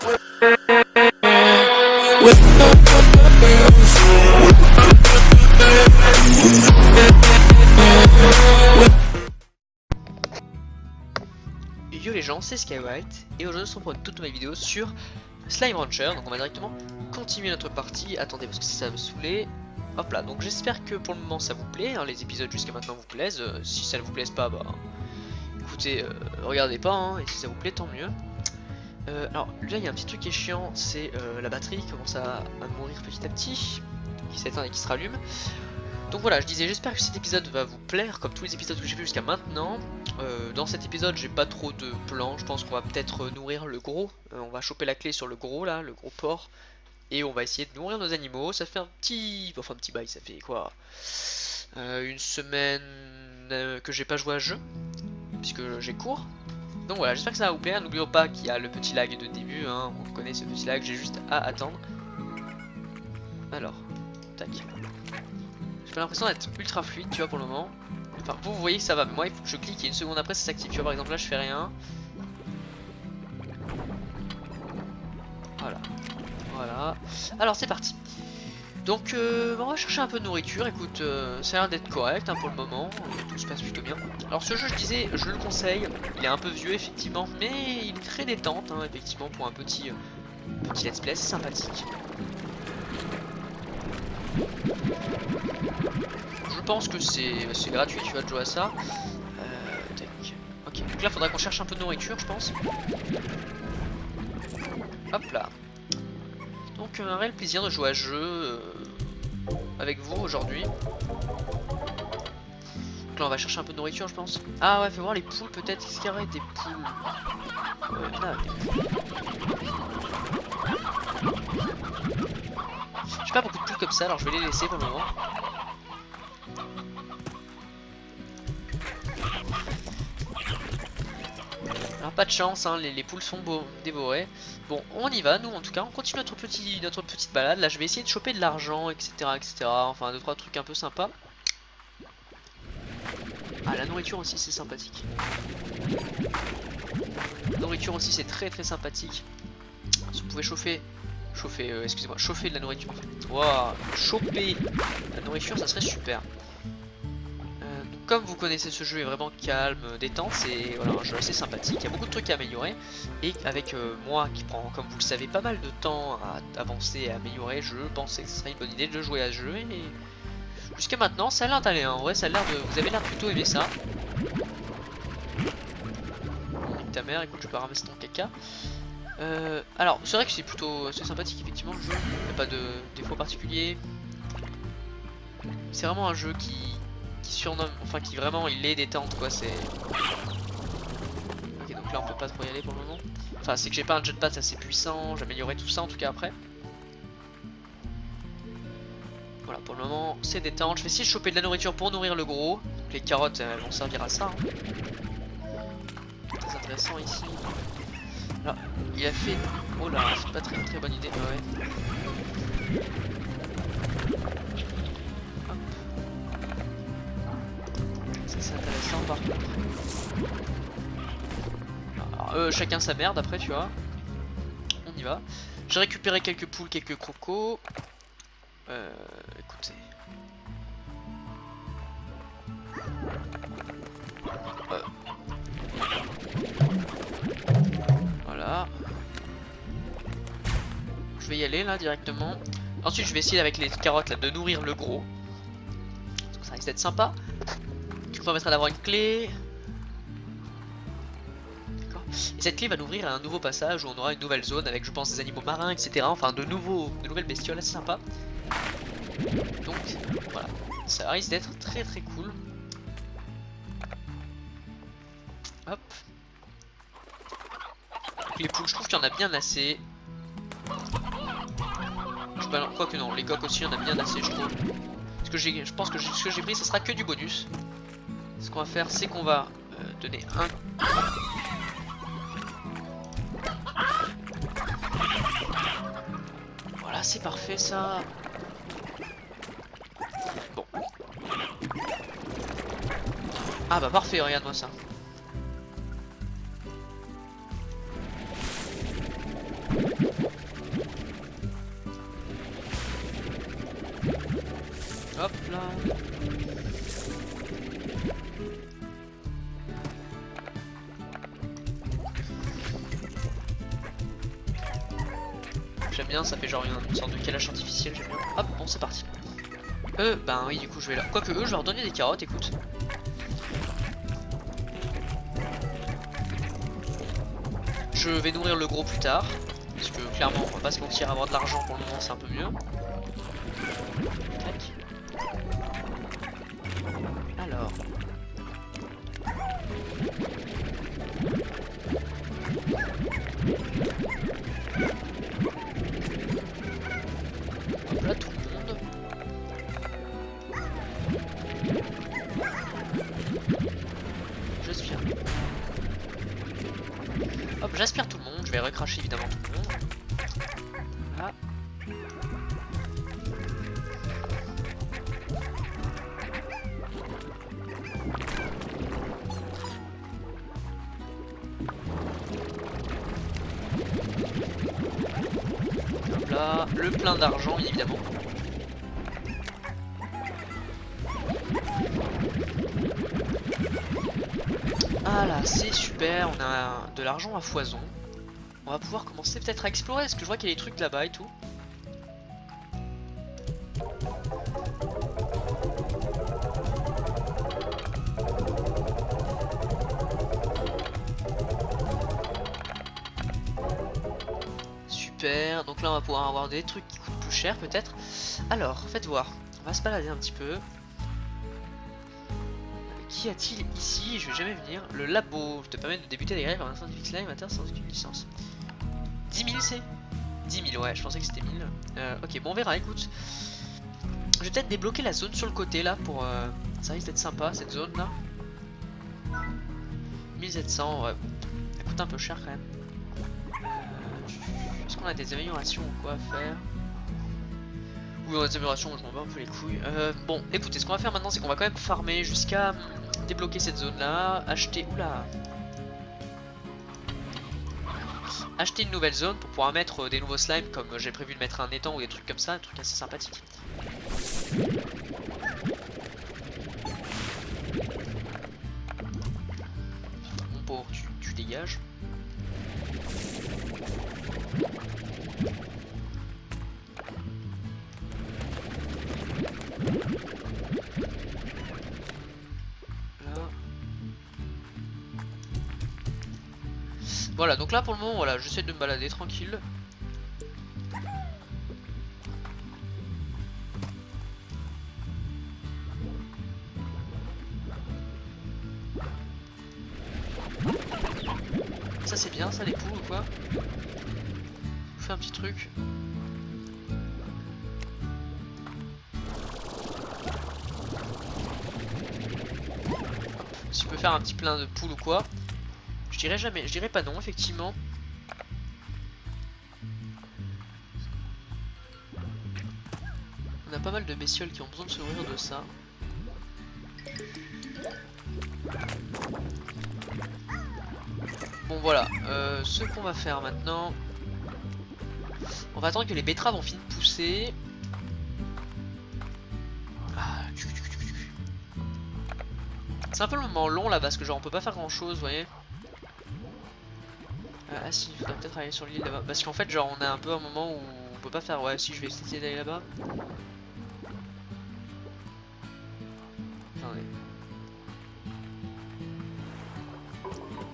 Yo les gens, c'est Skywhite et aujourd'hui on se retrouve pour une toute nouvelle vidéo sur Slime Rancher. Donc on va directement continuer notre partie. Attendez parce que ça va me saouler. Hop là, donc j'espère que pour le moment ça vous plaît, hein, les épisodes jusqu'à maintenant vous plaisent. Si ça ne vous plaise pas, bah écoutez, regardez pas, hein, et si ça vous plaît tant mieux. Alors là il y a un petit truc qui est chiant, c'est la batterie qui commence à mourir petit à petit, qui s'éteint et qui se rallume. Donc voilà, je disais, j'espère que cet épisode va vous plaire, comme tous les épisodes que j'ai fait jusqu'à maintenant. Dans cet épisode, j'ai pas trop de plans, je pense qu'on va peut-être nourrir le gros. On va choper la clé sur le gros là, le gros porc. Et on va essayer de nourrir nos animaux. Ça fait un petit bail, ça fait quoi, une semaine que j'ai pas joué à ce jeu, puisque j'ai cours. Donc voilà, j'espère que ça va vous plaire. N'oublions pas qu'il y a le petit lag de début, hein. On connaît ce petit lag, j'ai juste à attendre. Alors, tac. J'ai pas l'impression d'être ultra fluide, tu vois, pour le moment. Enfin, vous voyez que ça va, mais moi il faut que je clique et une seconde après ça s'active. Tu vois, par exemple là je fais rien. Voilà. Voilà. Alors c'est parti. Donc on va chercher un peu de nourriture. Écoute, ça a l'air d'être correct, hein, pour le moment. Tout se passe plutôt bien. Alors ce jeu, je disais, je le conseille. Il est un peu vieux effectivement, mais il est très détente, hein, effectivement, pour un petit let's play, c'est sympathique. Je pense que c'est gratuit, tu vas te jouer à ça. Tac. Ok, donc là faudra qu'on cherche un peu de nourriture, je pense. Hop là. Donc un réel plaisir de jouer à ce jeu avec vous aujourd'hui. Donc là on va chercher un peu de nourriture, je pense. Ah ouais, fais voir les poules peut-être. Est-ce qu'il y aurait des poules? Là, des poules. J'ai pas beaucoup de poules comme ça, alors je vais les laisser pour le moment. Alors pas de chance, hein, les poules sont dévorées. Bon, on y va, nous en tout cas, on continue notre petite balade. Là je vais essayer de choper de l'argent, etc., etc. Enfin 2-3 trucs un peu sympas. Ah, la nourriture aussi c'est sympathique. La nourriture aussi c'est très sympathique. Si vous pouvez chauffer de la nourriture en fait. Wow, choper la nourriture ça serait super. Comme vous connaissez, ce jeu est vraiment calme, détente, c'est voilà, un jeu assez sympathique, il y a beaucoup de trucs à améliorer. Et avec moi qui prend, comme vous le savez, pas mal de temps à avancer et à améliorer, je pensais que ce serait une bonne idée de jouer à ce jeu. Et jusqu'à maintenant, ça a l'air d'aller, hein. En vrai, ça a l'air de... Vous avez l'air plutôt aimer ça. Ta mère, écoute, je peux ramasser ton caca. Alors, c'est vrai que c'est plutôt assez sympathique, effectivement, le jeu. Il n'y a pas de défaut particulier. C'est vraiment un jeu qui surnomme, enfin qui vraiment il est détente quoi, c'est... Ok, donc là on peut pas trop y aller pour le moment. Enfin c'est que j'ai pas un jetpack assez puissant, j'améliorerai tout ça en tout cas après. Voilà, pour le moment c'est détente, je vais essayer de choper de la nourriture pour nourrir le gros. Donc, les carottes elles vont servir à ça, hein. Très intéressant ici. Là, il a fait... Oh là, c'est pas très bonne idée, ouais. C'est intéressant par contre. Alors, chacun sa merde après tu vois. On y va. J'ai récupéré quelques poules, quelques crocos. Écoutez. Voilà. Je vais y aller là directement. Ensuite je vais essayer avec les carottes là de nourrir le gros. Donc ça risque d'être sympa. Qui permettra d'avoir une clé. D'accord. Et cette clé va nous ouvrir à un nouveau passage où on aura une nouvelle zone avec je pense des animaux marins, etc. Enfin de nouvelles bestioles assez sympas. Donc voilà, ça risque d'être très cool. Hop. Donc, les poules, je trouve qu'il y en a bien assez. Quoi que non, les coques aussi, il y en a bien assez je trouve. Je pense que ce que j'ai pris, ce sera que du bonus. Ce qu'on va faire, c'est qu'on va donner un... Voilà, c'est parfait ça. Bon. Ah bah parfait, regarde-moi ça. J'aime bien, ça fait genre une sorte de calage artificiel, j'aime bien. Hop, bon c'est parti. Ben oui, du coup je vais là. Quoique eux, je vais leur donner des carottes, écoute. Je vais nourrir le gros plus tard. Parce que clairement, on va pas se mentir, avoir de l'argent pour le moment c'est un peu mieux. Tac. Alors. Hop là, tout le monde. J'aspire. Hop, j'aspire tout le monde. Je vais recracher évidemment tout le monde. Voilà. Hop là, le plein d'argent évidemment. Ah là, c'est super, on a de l'argent à foison. On va pouvoir commencer peut-être à explorer, parce que je vois qu'il y a des trucs là-bas et tout. Super, donc là on va pouvoir avoir des trucs qui coûtent plus cher peut-être. Alors, faites voir, on va se balader un petit peu. Qu'y a-t-il ici? Je vais jamais venir. Le labo te permet de débuter des grèves en un scientifique slime interne sans aucune licence. 10 000 c'est 10 000, ouais, je pensais que c'était 1000. Ok, bon, on verra, écoute. Je vais peut-être débloquer la zone sur le côté là pour. Ça risque d'être sympa cette zone là. 1700, ouais. Ça coûte un peu cher quand même. Est-ce qu'on a des améliorations ou quoi à faire? Oui, on a des améliorations, je m'en bats un peu les couilles. Bon, écoutez, ce qu'on va faire maintenant, c'est qu'on va quand même farmer jusqu'à débloquer cette zone là. Acheter. Oula! Acheter une nouvelle zone pour pouvoir mettre des nouveaux slimes, comme j'ai prévu de mettre un étang ou des trucs comme ça, un truc assez sympathique. Mon pauvre, tu dégages. Voilà, donc là pour le moment, voilà, j'essaie de me balader tranquille. Ça c'est bien, ça les poules ou quoi? Je fais un petit truc. Si je peux faire un petit plein de poules ou quoi? Je dirais jamais, je dirais pas non, effectivement. On a pas mal de bestioles qui ont besoin de se nourrir de ça. Bon voilà, ce qu'on va faire maintenant, on va attendre que les betteraves ont fini de pousser. Ah, c'est un peu le moment long là parce que genre on peut pas faire grand chose, vous voyez. Ah si, il faudrait peut-être aller sur l'île là-bas. Parce qu'en fait genre on a un peu un moment où on peut pas faire. Ouais si, je vais essayer d'aller là-bas. Attendez.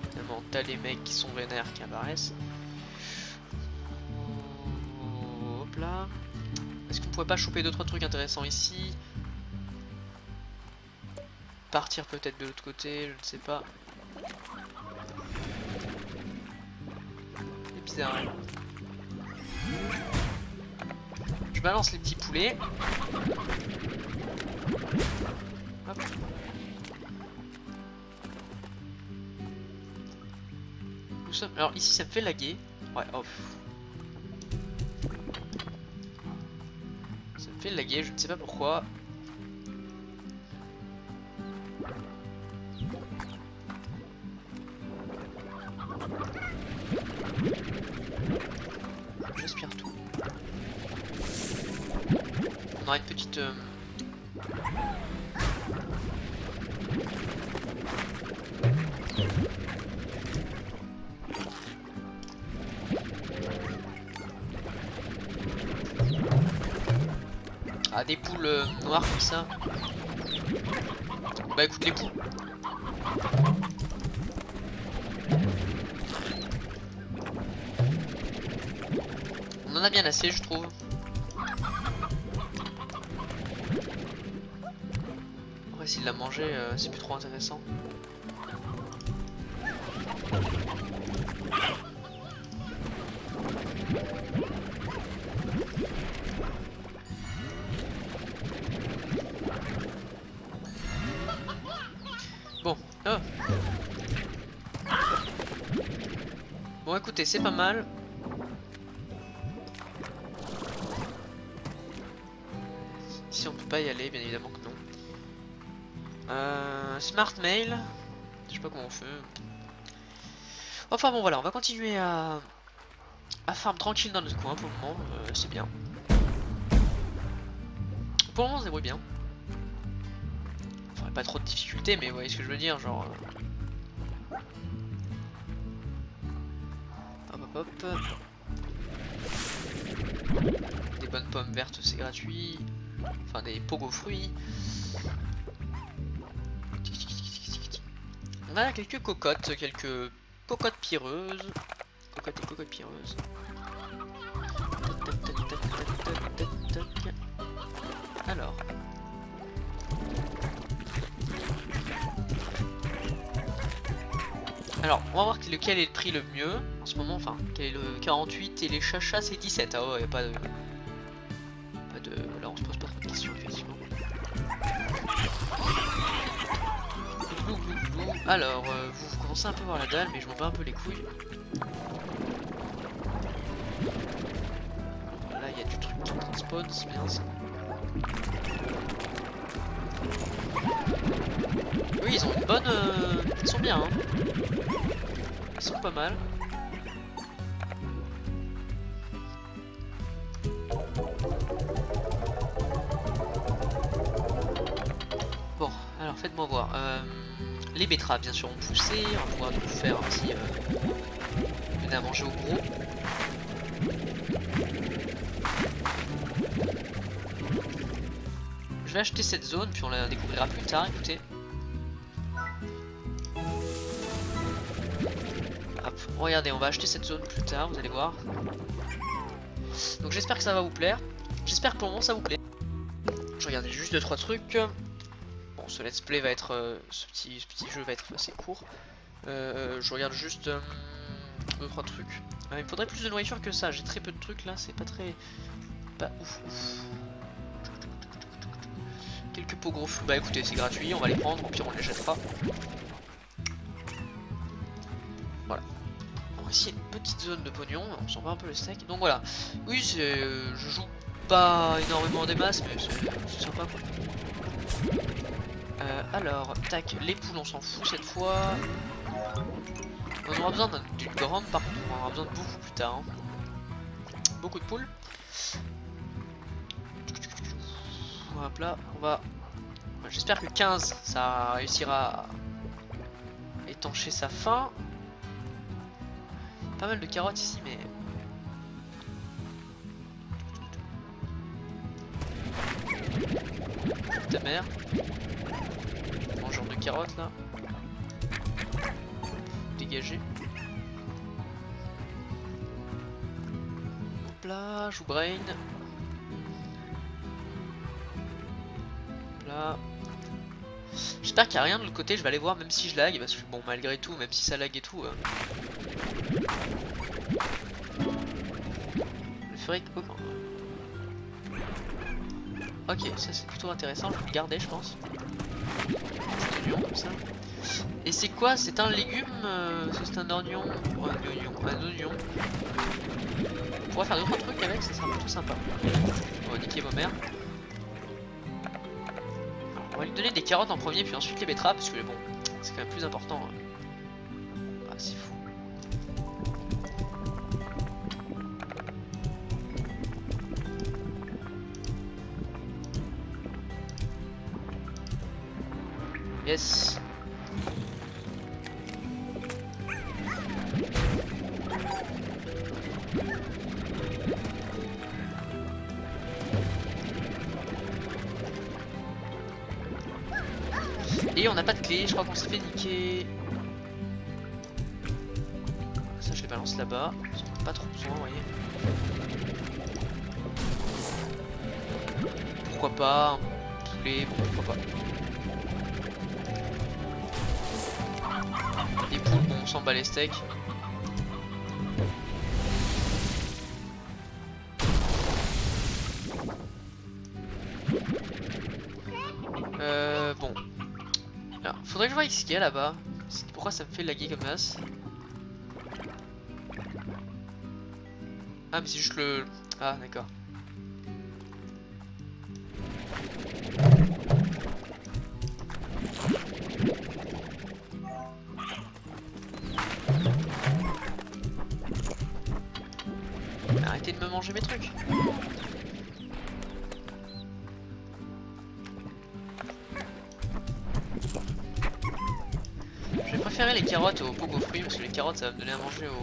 Évidemment t'as les mecs qui sont vénères qui apparaissent. Hop là. Est-ce qu'on pourrait pas choper 2-3 trucs intéressants ici? Partir peut-être de l'autre côté, je ne sais pas. Bizarre. Je balance les petits poulets. Hop. Nous sommes... Alors ici ça me fait laguer. Ouais, off. Ça me fait laguer, je ne sais pas pourquoi. J'aspire tout. On aura une petite Ah, des poules noires comme ça. Bah écoute les poules. On en a bien assez je trouve. Après s'il l'a mangé c'est plus trop intéressant. Bon, bon écoutez, c'est pas mal. Si on peut pas y aller, bien évidemment que non. Smart mail. Je sais pas comment on fait. Enfin bon voilà, on va continuer à farm tranquille dans notre coin pour le moment, c'est bien. Pour le moment on se débrouille bien. Enfin pas trop de difficultés mais vous voyez ce que je veux dire, genre... Hop hop hop. Des bonnes pommes vertes c'est gratuit. Enfin des pogo fruits. On a quelques cocottes pireuses. Cocottes et cocottes pireuses. Alors. Alors, on va voir lequel est le prix le mieux en ce moment. Enfin, quel est le 48 et les chachas c'est 17. Ah ouais, y a pas de. Là, on se pose pas trop de questions, effectivement. Alors, vous commencez un peu à voir la dalle, mais je m'en bats un peu les couilles. Là, il y a du truc qui spawn, c'est bien ça. Oui, ils ont une bonne... Ils sont bien, hein. Ils sont pas mal. Bon, alors faites-moi voir. Les betteraves, bien sûr, ont poussé. On va pouvoir nous faire un petit... à manger au gros. Je vais acheter cette zone, puis on la découvrira plus tard, écoutez. Hop, regardez, on va acheter cette zone plus tard, vous allez voir. Donc j'espère que ça va vous plaire. J'espère que pour le moment ça vous plaît. Je regarde juste 2-3 trucs. Bon, ce let's play va être... ce petit jeu va être assez court. Je regarde juste 2-3 trucs. Il me faudrait plus de nourriture que ça, j'ai très peu de trucs là, c'est pas très... pas ouf. Quelques pots gros fruits, bah écoutez c'est gratuit, on va les prendre, au pire on les jettera. Voilà. Donc ici une petite zone de pognon, on s'en va un peu le steak. Donc voilà, oui je joue pas énormément des masses mais c'est sympa quoi. Alors, tac, les poules on s'en fout cette fois. On aura besoin d'une grande par contre, on aura besoin de beaucoup plus tard. Hein. Beaucoup de poules. Hop là, on va... J'espère que 15 ça réussira à étancher sa faim. Pas mal de carottes ici mais... Ta mère. Genre de carottes là. Dégagé. Hop là, joue brain. Hop là. J'espère qu'il n'y a rien de l'autre côté, je vais aller voir même si je lag, parce que bon malgré tout, même si ça lag et tout. Le fric. Oh. Ok, ça c'est plutôt intéressant, je vais le garder je pense. Comme ça. Et c'est quoi? C'est un légume? C'est un oignon? Un oignon. On pourrait faire d'autres trucs avec, ça sera plutôt sympa. On va niquer vos mères. On va lui donner des carottes en premier, puis ensuite les betteraves, parce que bon, c'est quand même plus important. Ah, c'est fou. Yes. Et on n'a pas de clé, je crois qu'on s'est fait niquer. Ça je les balance là-bas, on n'a pas trop besoin, vous voyez. Pourquoi pas, un poulet, bon, pourquoi pas. Des poules, bon on s'en bat les steaks. Bon. Alors, faudrait que je vois ce qu'il y a là-bas. Pourquoi ça me fait laguer comme ça? Ah mais c'est juste le... Ah d'accord. Arrêtez de me manger mes trucs. Je vais préférer les carottes aux pogo fruits parce que les carottes ça va me donner à manger aux...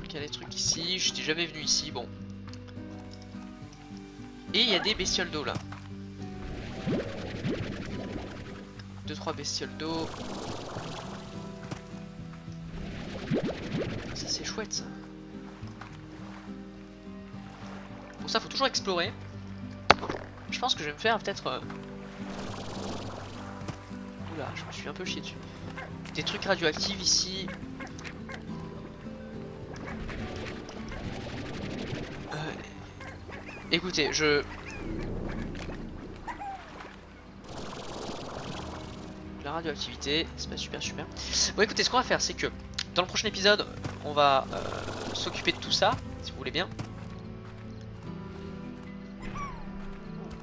Il y a des trucs ici, je n'étais jamais venu ici, bon. Et il y a des bestioles d'eau là. 2-3 bestioles d'eau. Ça c'est chouette ça. Pour ça faut toujours explorer. Je pense que je vais me faire peut-être... Oula, je me suis un peu chié dessus. Des trucs radioactifs ici. Écoutez, la radioactivité, c'est pas super. Bon écoutez, ce qu'on va faire c'est que dans le prochain épisode, on va s'occuper de tout ça, si vous voulez bien.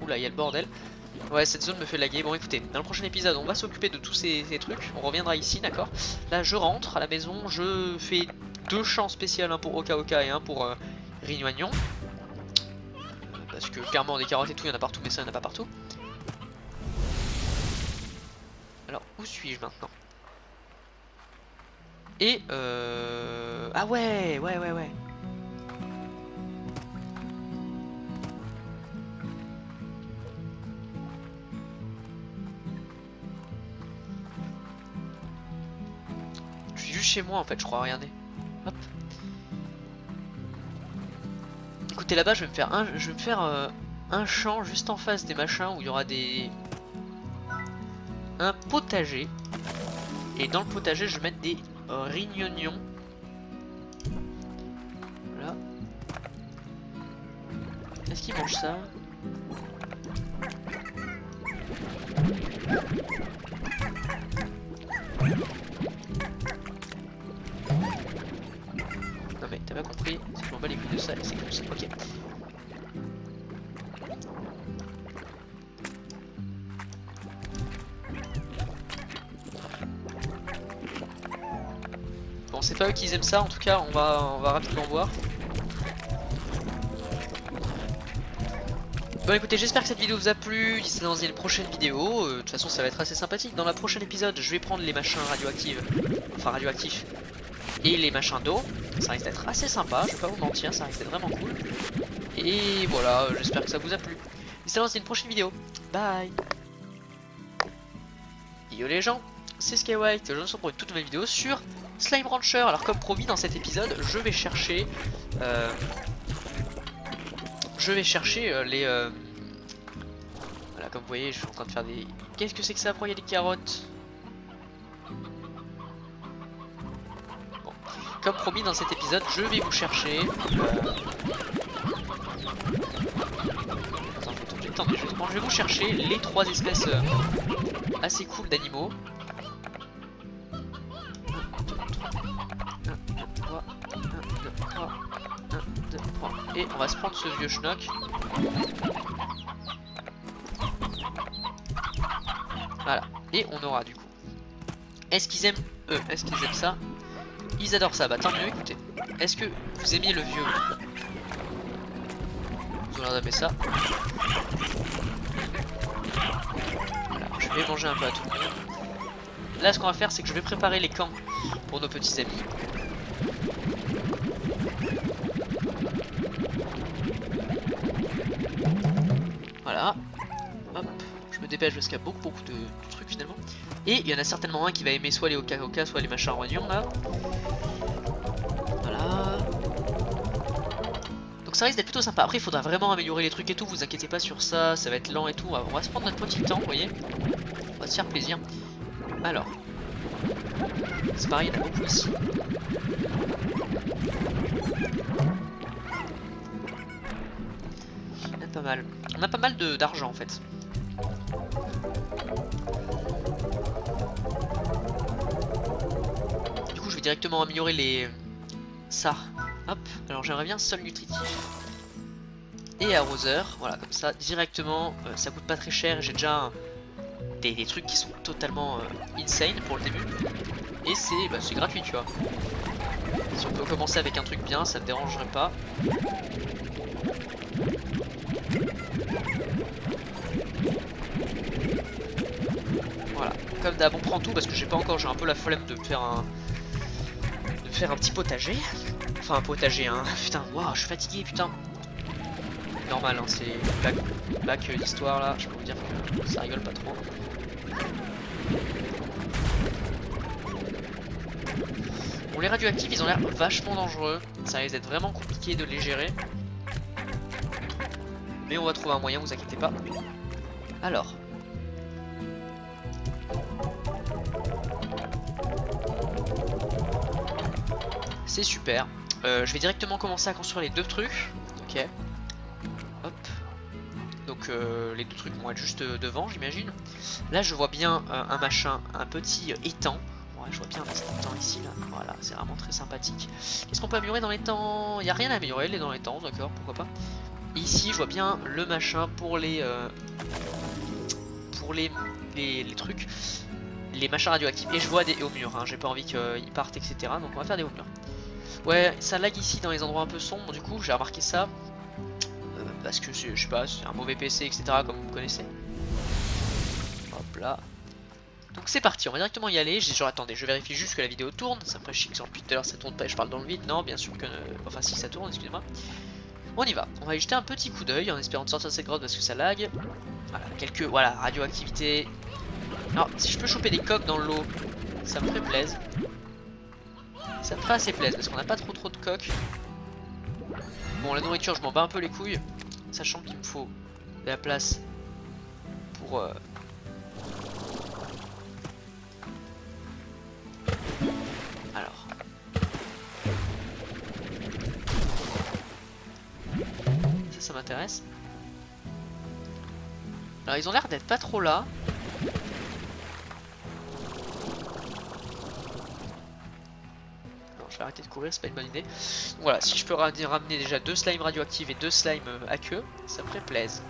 Oula, il y a le bordel. Ouais, cette zone me fait laguer. Bon écoutez, dans le prochain épisode, on va s'occuper de tous ces trucs. On reviendra ici, d'accord. Là, je rentre à la maison, je fais 2 champs spéciaux, un pour Oka Oka et un pour Rignoignon. Parce que clairement des carottes et tout, il y en a partout, mais ça il y en a pas partout. Alors, où suis-je maintenant? Et ah ouais. Je suis juste chez moi en fait, je crois, regardez. Hop. Écoutez, là-bas, je vais me faire un champ juste en face des machins où il y aura un potager. Et dans le potager, je vais mettre des rignognons. Voilà. Est-ce qu'ils mangent ça? Non mais t'as pas compris, je m'en bats les couilles de ça et c'est comme ça, ok. Bon, c'est pas eux qui aiment ça, en tout cas on va rapidement voir. Bon écoutez, j'espère que cette vidéo vous a plu, d'ici dans une prochaine vidéo, de toute façon ça va être assez sympathique. Dans la prochaine épisode, je vais prendre les machins radioactifs, et les machins d'eau. Ça risque d'être assez sympa, je vais pas vous mentir, ça risque d'être vraiment cool. Et voilà, j'espère que ça vous a plu. D'ici dans une prochaine vidéo, bye. Yo les gens, c'est SkyWhite, je vous retrouve pour une toute nouvelle vidéo sur Slime Rancher. Alors comme promis dans cet épisode, je vais chercher les voilà, comme vous voyez, je suis en train de faire des... Qu'est-ce que c'est que ça? Pourquoi il y a des carottes? Bon, comme promis dans cet épisode, je vais vous chercher attends, je vais vous chercher les 3 espèces assez cool d'animaux. 1, 2, 3. Et on va se prendre ce vieux schnock. Voilà. Et on aura du coup. Est-ce qu'ils aiment eux? Est-ce qu'ils aiment ça? Ils adorent ça. Bah tant mieux, écoutez. Est-ce que vous aimiez le vieux? Vous leur avez ça. Voilà. Je vais manger un peu à tout le monde. Là ce qu'on va faire c'est que je vais préparer les camps pour nos petits amis. Voilà. Hop. Je me dépêche parce qu'il y a beaucoup de trucs finalement. Et il y en a certainement un qui va aimer soit les Oka-Oka, soit les machins rognons là. Voilà. Donc ça risque d'être plutôt sympa. Après il faudra vraiment améliorer les trucs et tout, vous inquiétez pas sur ça, ça va être lent et tout. On va se prendre notre petit temps, vous voyez. On va se faire plaisir. Alors. C'est pareil, il y en a beaucoup ici. Il y en a pas mal. On a pas mal d'argent en fait. Du coup je vais directement améliorer les... ça. Hop, alors j'aimerais bien sol nutritif et arroseur, voilà comme ça directement, ça coûte pas très cher, j'ai déjà des trucs qui sont totalement insane pour le début et c'est gratuit tu vois. Si on peut commencer avec un truc bien, ça me dérangerait pas. Voilà, comme d'hab on prend tout parce que j'ai pas encore, j'ai un peu la flemme de faire un petit potager. Enfin un potager hein, putain, waouh, je suis fatigué putain. Normal hein, c'est bac d'histoire là, je peux vous dire que ça rigole pas trop. Bon les radioactifs ils ont l'air vachement dangereux, ça risque d'être vraiment compliqué de les gérer. Mais on va trouver un moyen, vous inquiétez pas. Alors. C'est super. Je vais directement commencer à construire les deux trucs. Ok. Hop. Donc les deux trucs vont être juste devant, j'imagine. Là, je vois bien un machin, un petit étang. Ouais, je vois bien un petit étang ici, là. Voilà, c'est vraiment très sympathique. Qu'est-ce qu'on peut améliorer dans l'étang? Il n'y a rien à améliorer, les dans l'étang, d'accord, pourquoi pas. Et ici, je vois bien le machin pour les trucs, les machins radioactifs. Et je vois des hauts murs, hein. J'ai pas envie qu'ils partent, etc. Donc on va faire des hauts murs. Ouais, ça lag ici dans les endroits un peu sombres, du coup j'ai remarqué ça. Parce que je sais pas, c'est un mauvais PC, etc. comme vous connaissez. Hop là. Donc c'est parti, on va directement y aller. Genre attendez, je vérifie juste que la vidéo tourne. Ça me ferait chier que depuis tout à l'heure ça tourne pas et je parle dans le vide. Non, bien sûr que... Enfin si ça tourne, excusez-moi. On y va, on va y jeter un petit coup d'œil en espérant de sortir de cette grotte parce que ça lag. Voilà, quelques... Voilà, radioactivité. Alors, si je peux choper des coques dans l'eau, ça me ferait plaisir. Ça me ferait assez plaisir parce qu'on n'a pas trop de coques. Bon, la nourriture, je m'en bats un peu les couilles. Sachant qu'il me faut de la place pour... Alors... Ça m'intéresse. Alors ils ont l'air d'être pas trop là. Non, je vais arrêter de courir, c'est pas une bonne idée. Donc, voilà, si je peux ramener déjà 2 slimes radioactifs et 2 slimes à queue, ça me ferait plaisir.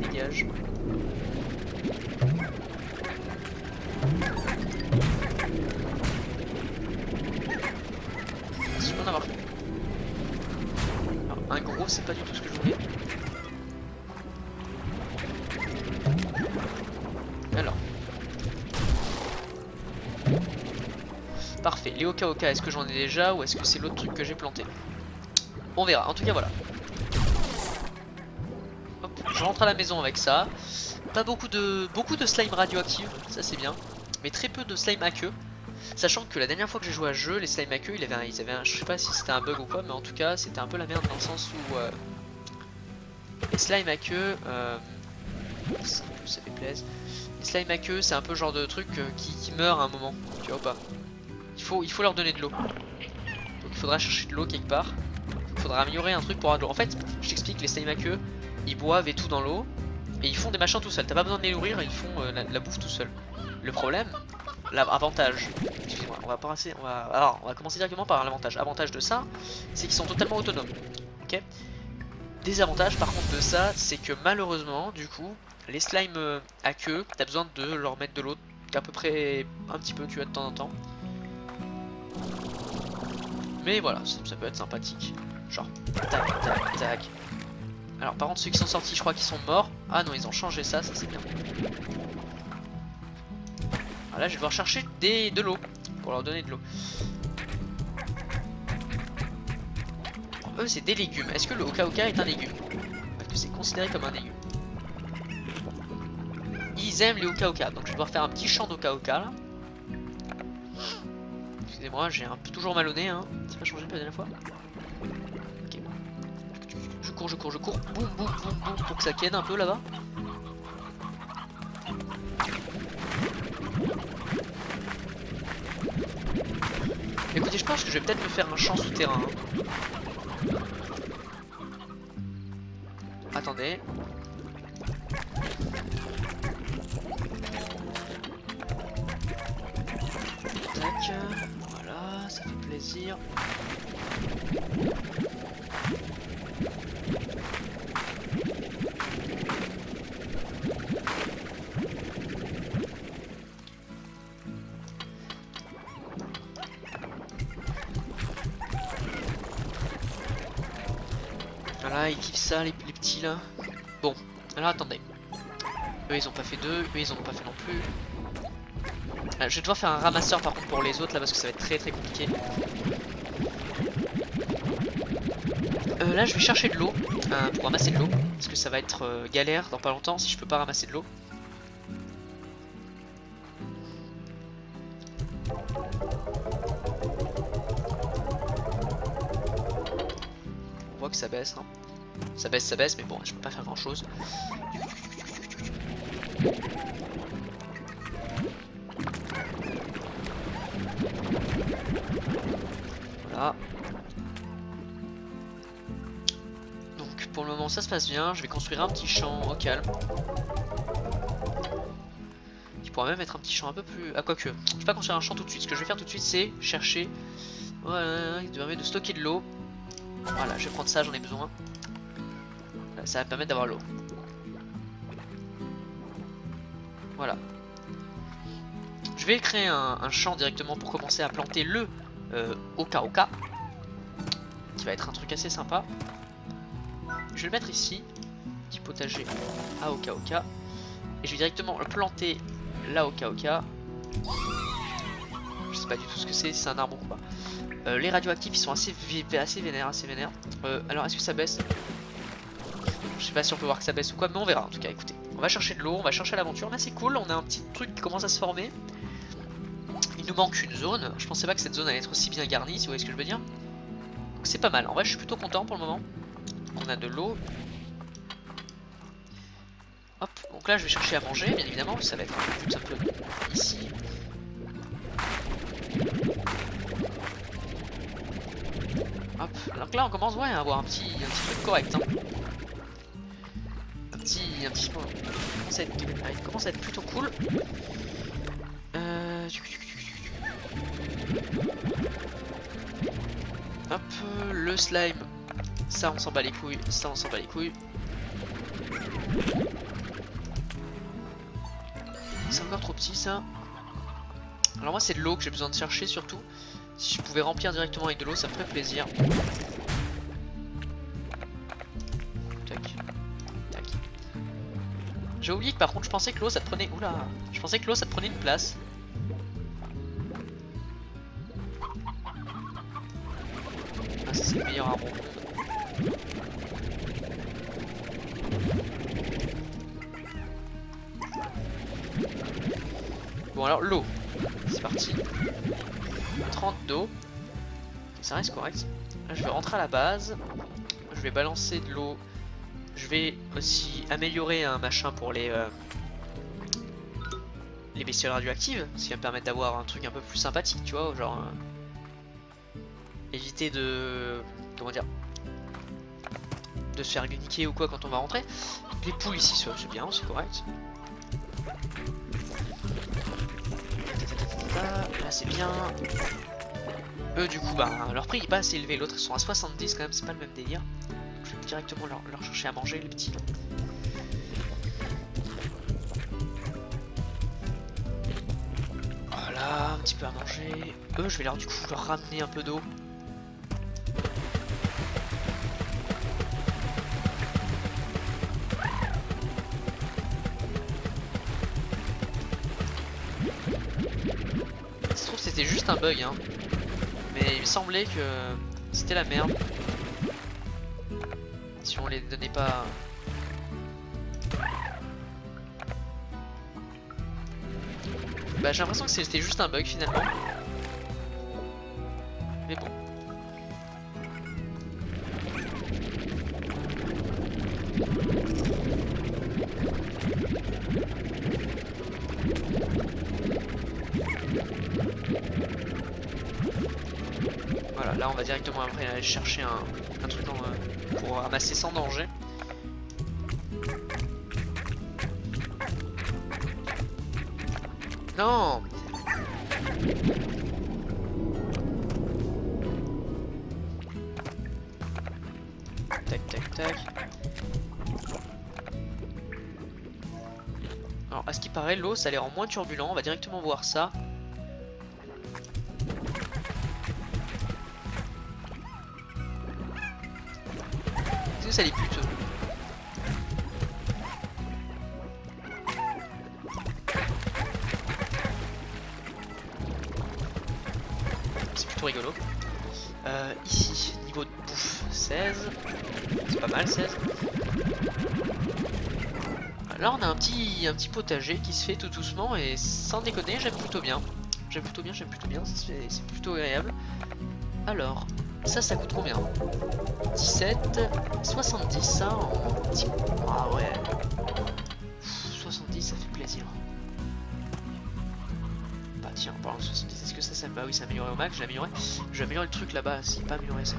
Dégage. Si je peux en avoir. Alors, un gros, c'est pas du tout ce que je voulais. Alors. Parfait. Les Oka-Oka, est-ce que j'en ai déjà ou est-ce que c'est l'autre truc que j'ai planté? On verra. En tout cas, voilà. Hop, je rentre à la maison avec ça. Pas beaucoup de slime radioactifs, ça c'est bien. Mais très peu de slime à queue. Sachant que la dernière fois que j'ai joué à ce jeu, les slime à queue, ils avaient un, je sais pas si c'était un bug ou quoi, mais en tout cas c'était un peu la merde dans le sens où les slime à queue, ça fait plaisir. Les slime à queue, c'est un peu le genre de truc qui meurt à un moment, tu vois ou pas. Il faut leur donner de l'eau. Donc il faudra chercher de l'eau quelque part. Il faudra améliorer un truc pour avoir de l'eau. En fait, je t'explique, les slime à queue, ils boivent et tout dans l'eau. Et ils font des machins tout seuls, t'as pas besoin de les nourrir, ils font la bouffe tout seul. Le problème, l'avantage, excusez-moi, on va commencer directement par l'avantage. Avantage de ça, c'est qu'ils sont totalement autonomes. Ok. Désavantage par contre de ça, c'est que malheureusement, du coup, les slimes à queue, t'as besoin de leur mettre de l'eau à peu près un petit peu, tu vois, de temps en temps. Mais voilà, ça peut être sympathique. Genre, tac, tac, tac. Alors par contre ceux qui sont sortis je crois qu'ils sont morts. Ah non ils ont changé ça c'est bien. Alors là je vais devoir chercher de l'eau. Pour pour leur donner de l'eau. Eux c'est des légumes. Est-ce que le oka-oka est un légume? Est-ce que c'est considéré comme un légume? Ils aiment les oka-oka, donc je vais devoir faire un petit champ d'oka-oka là. Excusez-moi, j'ai un peu toujours mal au nez, hein. C'est pas changé depuis la dernière fois. Ok. Je cours. Boum, boum, pour que ça ken un peu là-bas. Écoutez, je pense que je vais peut-être me faire un champ souterrain. Hein. Attendez. Tac. Voilà, ça fait plaisir. Voilà, ils kiffent ça, les petits là. Bon, alors attendez. Eux ils ont pas fait deux, eux ils en ont pas fait non plus. Je vais devoir faire un ramasseur par contre pour les autres là parce que ça va être très compliqué. Là je vais chercher de l'eau pour ramasser de l'eau. Parce que ça va être galère dans pas longtemps si je peux pas ramasser de l'eau. On voit que ça baisse, hein. Ça baisse, mais bon, je peux pas faire grand chose. Voilà. Donc pour le moment ça se passe bien, je vais construire un petit champ au calme. Qui pourra même être un petit champ un peu plus... Ah quoique, je vais pas construire un champ tout de suite, ce que je vais faire tout de suite c'est chercher... Voilà, qui permet de stocker de l'eau. Voilà, je vais prendre ça, j'en ai besoin. Ça va permettre d'avoir l'eau. Voilà. Je vais créer un champ directement pour commencer à planter le oka-oka. Qui va être un truc assez sympa. Je vais le mettre ici. Petit potager à oka-oka. Et je vais directement planter la oka-oka. Je sais pas du tout ce que c'est un arbre ou quoi. Les radioactifs ils sont assez vénères, alors est-ce que ça baisse? Je sais pas si on peut voir que ça baisse ou quoi, mais on verra en tout cas. Écoutez, on va chercher de l'eau, on va chercher l'aventure. Là c'est cool, on a un petit truc qui commence à se former. Il nous manque une zone. Je pensais pas que cette zone allait être aussi bien garnie, si vous voyez ce que je veux dire. Donc c'est pas mal, en vrai je suis plutôt content pour le moment. On a de l'eau. Hop, donc là je vais chercher à manger, bien évidemment. Ça va être tout simplement ici. Hop, donc là on commence à avoir un petit truc correct. Hein. Un petit point. Il commence à être plutôt cool. Hop, le slime. Ça on s'en bat les couilles. Ça on s'en bat les couilles. C'est encore trop petit ça. Alors moi c'est de l'eau que j'ai besoin de chercher surtout. Si je pouvais remplir directement avec de l'eau ça me ferait plaisir. J'ai oublié que par contre je pensais que l'eau ça te prenait... Oula. Je pensais que l'eau ça te prenait une place. Ah ça c'est le meilleur arbre. Bon alors l'eau. C'est parti. 30 d'eau. Ça reste correct. Là je vais rentrer à la base. Je vais balancer de l'eau. Je vais aussi améliorer un machin pour les bestioles radioactives, ce qui va me permettre d'avoir un truc un peu plus sympathique, tu vois, genre éviter de... comment dire, de se faire niquer ou quoi quand on va rentrer. Les poules ici c'est bien, c'est correct. Là c'est bien. Eux du coup bah leur prix il est pas assez élevé, l'autre ils sont à 70 quand même, c'est pas le même délire. Je vais directement leur chercher à manger les petits. Voilà, un petit peu à manger. Eux je vais du coup leur ramener un peu d'eau. Ça se trouve c'était juste juste un bug, hein. Mais il me semblait que c'était la merde. Si on les donnait pas... Bah j'ai l'impression que c'était juste un bug finalement. Mais bon. Voilà, là on va directement après aller chercher un truc pour ramasser sans danger. Non. Tac tac tac. Alors à ce qui paraît l'eau ça les rend moins turbulents, on va directement voir ça. Est-ce que ça les bute? C'est plutôt rigolo. Ici, niveau de bouffe 16. C'est pas mal 16. Là on a un petit potager qui se fait tout doucement et sans déconner j'aime plutôt bien. J'aime plutôt bien, c'est plutôt agréable. Alors, ça coûte combien? 17, 70 ça en petit... Ah ouais. 70 ça fait plaisir. Bah tiens, en parlant de 70, est-ce que ça bah oui, ça amélioré au max, je vais améliorer le truc là-bas, si pas améliorer ça.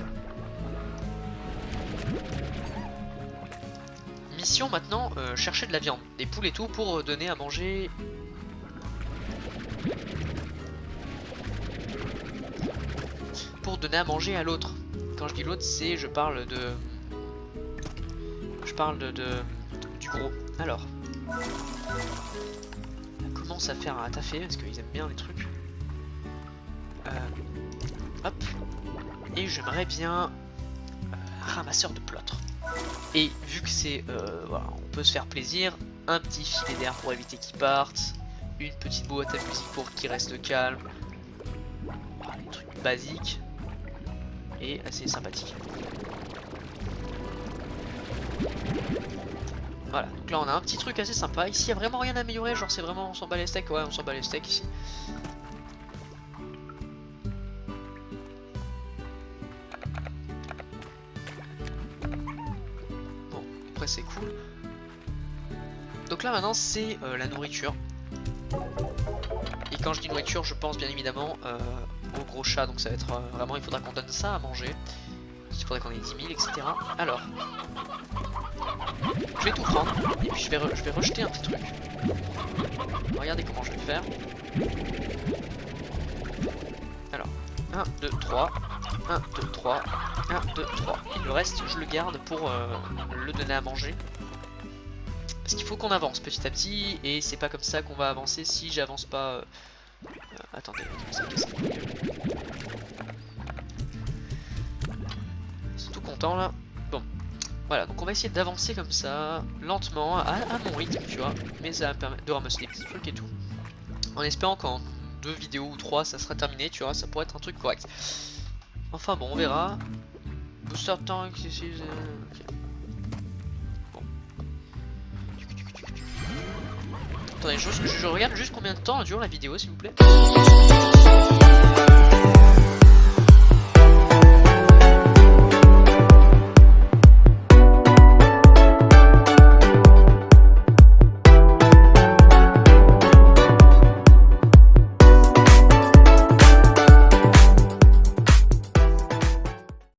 Mission maintenant, chercher de la viande, des poules et tout pour donner à manger. Pour donner à manger à l'autre. Quand je dis l'autre, c'est je parle du gros. Alors, on commence à faire un taffer parce qu'ils aiment bien les trucs. Hop. Et j'aimerais bien ramasseur de plâtre. Et vu que c'est voilà, on peut se faire plaisir, un petit filet d'air pour éviter qu'ils partent, une petite boîte à musique pour qu'ils restent calmes. Voilà, les trucs basiques et assez sympathiques. Voilà, donc là on a un petit truc assez sympa. Ici il n'y a vraiment rien à améliorer, genre c'est vraiment on s'en bat les steaks, ouais on s'en bat les steaks ici. Bon, après c'est cool. Donc là maintenant c'est la nourriture. Et quand je dis nourriture je pense bien évidemment au gros chat, donc ça va être vraiment il faudra qu'on donne ça à manger. Il faudrait qu'on ait 10 000 etc. Alors, je vais tout prendre et puis je vais rejeter un petit truc. Regardez comment je vais le faire. Alors, 1, 2, 3, 1, 2, 3, 1, 2, 3. Et le reste je le garde pour le donner à manger. Parce qu'il faut qu'on avance petit à petit et c'est pas comme ça qu'on va avancer si j'avance pas... attendez, ça casse. Ils sont tout contents là. Bon, voilà, donc on va essayer d'avancer comme ça, lentement, à mon rythme, tu vois. Mais ça va me permettre de ramasser des petits trucs et tout. En espérant qu'en 2 vidéos ou 3 ça sera terminé, tu vois, ça pourrait être un truc correct. Enfin bon, on verra. Booster tank, okay. Bon. Attendez, je regarde juste combien de temps dure la vidéo, s'il vous plaît.